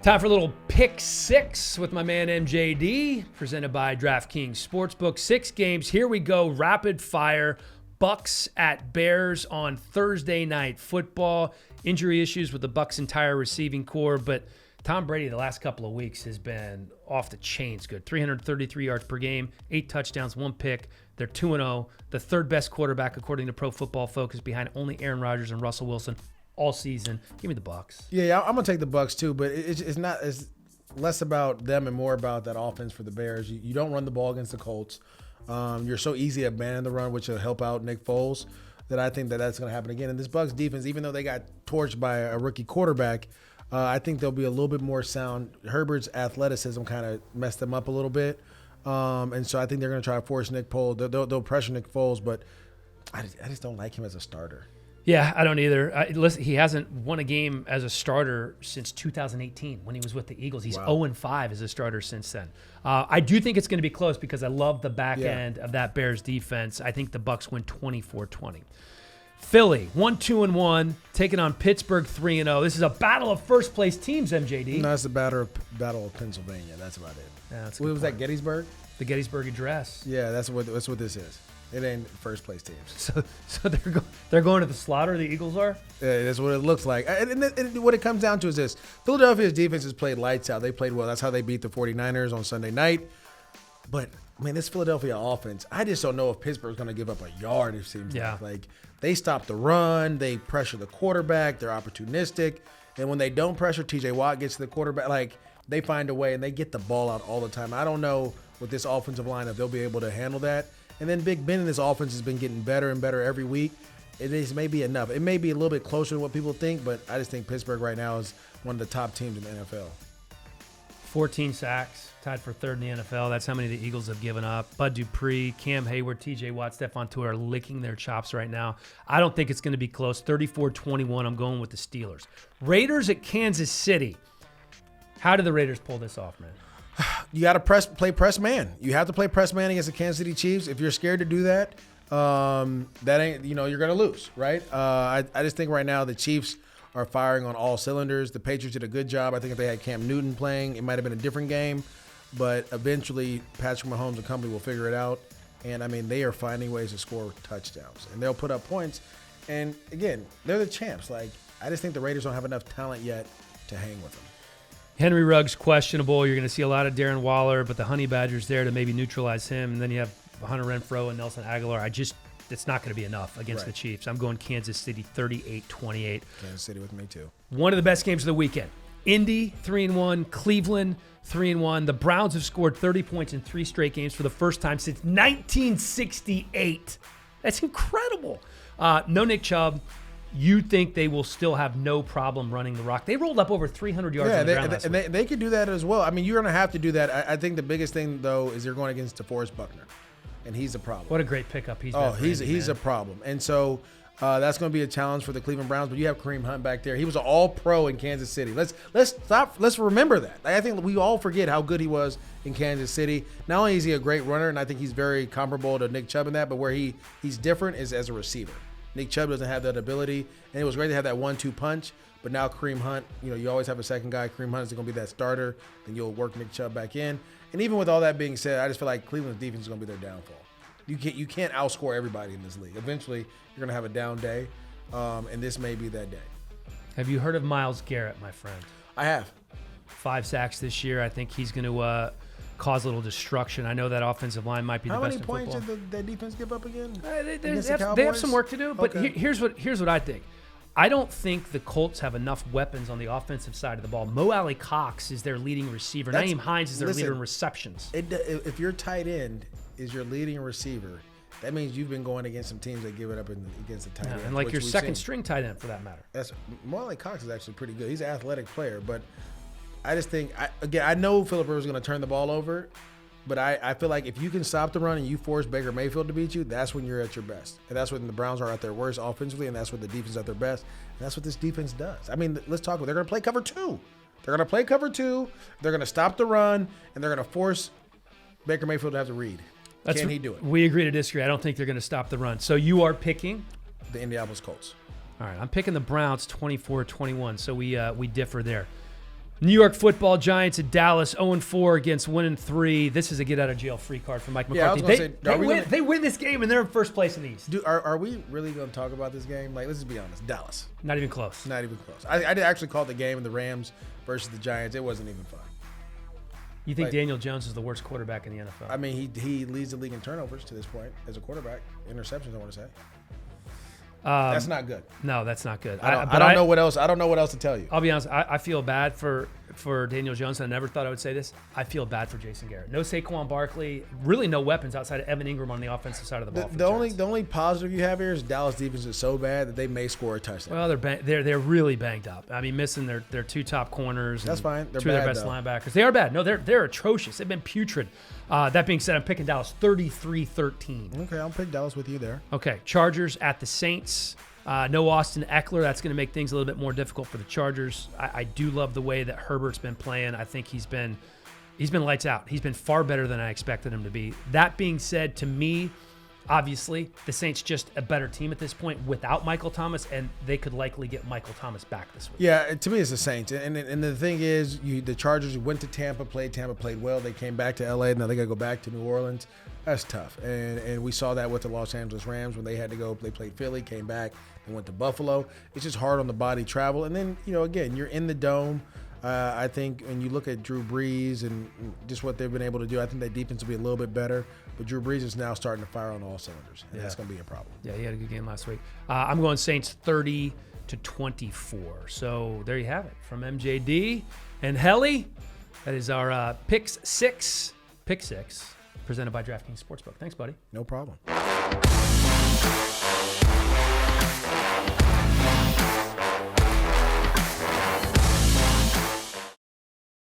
Time for a little pick six with my man MJD, presented by DraftKings Sportsbook. 6 games. Here we go. Rapid fire. Bucks at Bears on Thursday night football. Injury issues with the Bucks' entire receiving core, but Tom Brady the last couple of weeks has been off the chains good. 333 yards per game, 8 touchdowns, 1 pick. They're 2-0. The third best quarterback according to Pro Football Focus, behind only Aaron Rodgers and Russell Wilson all season. Give me the Bucks. Yeah, I'm gonna take the Bucks too, but it's not. It's less about them and more about that offense for the Bears. You don't run the ball against the Colts. You're so easy to abandon the run, which will help out Nick Foles. That I think that's gonna happen again. And this Bucks defense, even though they got torched by a rookie quarterback, I think they'll be a little bit more sound. Herbert's athleticism kind of messed them up a little bit, and so I think they're gonna try to force Nick Foles. They'll pressure Nick Foles, but I just don't like him as a starter. Yeah, I don't either. Listen, he hasn't won a game as a starter since 2018 when he was with the Eagles. He's 0-5 as a starter since then. I do think it's going to be close because I love the back end of that Bears defense. I think the Bucks win 24-20. Philly, 1-2-1, taking on Pittsburgh, 3-0. This is a battle of first-place teams, MJD. No, it's the battle of Pennsylvania. That's about it. Yeah, what was that, Gettysburg? The Gettysburg Address. Yeah, that's what this is. It ain't first place teams. So they're going to the slaughter. The Eagles are. Yeah, that's what it looks like. And what it comes down to is this: Philadelphia's defense has played lights out. They played well. That's how they beat the 49ers on Sunday night. But man, this Philadelphia offense, I just don't know if Pittsburgh's going to give up a yard. It seems like they stop the run, they pressure the quarterback, they're opportunistic, and when they don't pressure, T.J. Watt gets to the quarterback. Like they find a way and they get the ball out all the time. I don't know with this offensive line if they'll be able to handle that. And then Big Ben in his offense has been getting better and better every week. It is maybe enough. It may be a little bit closer to what people think, but I just think Pittsburgh right now is one of the top teams in the NFL. 14 sacks, tied for third in the NFL. That's how many the Eagles have given up. Bud Dupree, Cam Hayward, T.J. Watt, Stephon Tuitt are licking their chops right now. I don't think it's going to be close. 34-21, I'm going with the Steelers. Raiders at Kansas City. How did the Raiders pull this off, man? You got to play press man. You have to play press man against the Kansas City Chiefs. If you're scared to do that, that ain't, you're going to lose, right? I just think right now the Chiefs are firing on all cylinders. The Patriots did a good job. I think if they had Cam Newton playing, it might have been a different game. But eventually, Patrick Mahomes and company will figure it out. And, I mean, they are finding ways to score touchdowns. And they'll put up points. And, again, they're the champs. Like, I just think the Raiders don't have enough talent yet to hang with them. Henry Ruggs questionable. You're going to see a lot of Darren Waller, but the Honey Badger's there to maybe neutralize him. And then you have Hunter Renfrow and Nelson Aguilar. It's not going to be enough against the Chiefs. I'm going Kansas City 38-28. Kansas City with me too. One of the best games of the weekend. Indy 3-1, Cleveland 3-1. The Browns have scored 30 points in 3 straight games for the first time since 1968. That's incredible. No Nick Chubb. You think they will still have no problem running the rock? They rolled up over 300 yards on the ground last week. They could do that as well. I mean, you're going to have to do that. I think the biggest thing, though, is you're going against DeForest Buckner, and he's a problem. What a great pickup he's been. He's a problem. And so that's going to be a challenge for the Cleveland Browns, but you have Kareem Hunt back there. He was an all-pro in Kansas City. Let's remember that. I think we all forget how good he was in Kansas City. Not only is he a great runner, and I think he's very comparable to Nick Chubb in that, but where he's different is as a receiver. Nick Chubb doesn't have that ability, and it was great to have that 1-2 punch. But now Kareem Hunt, you always have a second guy. Kareem Hunt is going to be that starter. Then you'll work Nick Chubb back in. And even with all that being said, I just feel like Cleveland's defense is going to be their downfall. You can't outscore everybody in this league. Eventually, you're going to have a down day, and this may be that day. Have you heard of Myles Garrett, my friend? I have. 5 sacks this year. I think he's going to cause a little destruction. I know that offensive line might be the best in football. How many points did that defense give up again? They have some work to do, but here's what I think. I don't think the Colts have enough weapons on the offensive side of the ball. Mo Alley Cox is their leading receiver. Naeem Hines is their leader in receptions. If your tight end is your leading receiver, that means you've been going against some teams that give it up against the tight end. And like your second string tight end for that matter. Mo Alley Cox is actually pretty good. He's an athletic player, but I just think, I know Phillip Rivers is going to turn the ball over, but I feel like if you can stop the run and you force Baker Mayfield to beat you, that's when you're at your best. And that's when the Browns are at their worst offensively, and that's when the defense is at their best. And that's what this defense does. I mean, let's talk about it. They're going to play cover 2. They're going to play cover 2. They're going to stop the run, and they're going to force Baker Mayfield to have to read. Can he do it? We agree to disagree. I don't think they're going to stop the run. So you are picking? The Indianapolis Colts. All right, I'm picking the Browns 24-21, so we differ there. New York Football Giants at Dallas, 0-4 against 1-3. This is a get-out-of-jail-free card for Mike McCarthy. Yeah, I was going to say, they win this game, and they're in first place in the East. Are we really going to talk about this game? Like, let's just be honest. Dallas. Not even close. Not even close. I did actually call the game in the Rams versus the Giants. It wasn't even fun. You think Daniel Jones is the worst quarterback in the NFL? I mean, he leads the league in turnovers to this point as a quarterback. Interceptions, I want to say. That's not good. No, that's not good. I don't know what else. I don't know what else to tell you. I'll be honest. I feel bad for Daniel Jones. I never thought I would say this. I feel bad for Jason Garrett. No Saquon Barkley. Really, no weapons outside of Evan Ingram on the offensive side of the ball. The only positive you have here is Dallas defense is so bad that they may score a touchdown. Well, they're really banged up. I mean, missing their two top corners. That's fine. They're two of their bad, best though. linebackers. They are bad. No, they're atrocious. They've been putrid. That being said, I'm picking Dallas 33-13. Okay, I'll pick Dallas with you there. Okay, Chargers at the Saints. No Austin Eckler. That's going to make things a little bit more difficult for the Chargers. I do love the way that Herbert's been playing. I think he's been lights out. He's been far better than I expected him to be. That being said, to me, obviously, the Saints just a better team at this point without Michael Thomas, and they could likely get Michael Thomas back this week. Yeah, to me, it's the Saints. And the thing is, the Chargers went to Tampa played well. They came back to L.A. Now they got to go back to New Orleans. That's tough. And we saw that with the Los Angeles Rams when they had to go. They played Philly, came back, and went to Buffalo. It's just hard on the body travel. And then, again, you're in the dome. I think when you look at Drew Brees and just what they've been able to do, I think that defense will be a little bit better. But Drew Brees is now starting to fire on all cylinders, and that's going to be a problem. Yeah, he had a good game last week. I'm going Saints 30-24. So there you have it from MJD and Hellie. That is our pick six, presented by DraftKings Sportsbook. Thanks, buddy. No problem.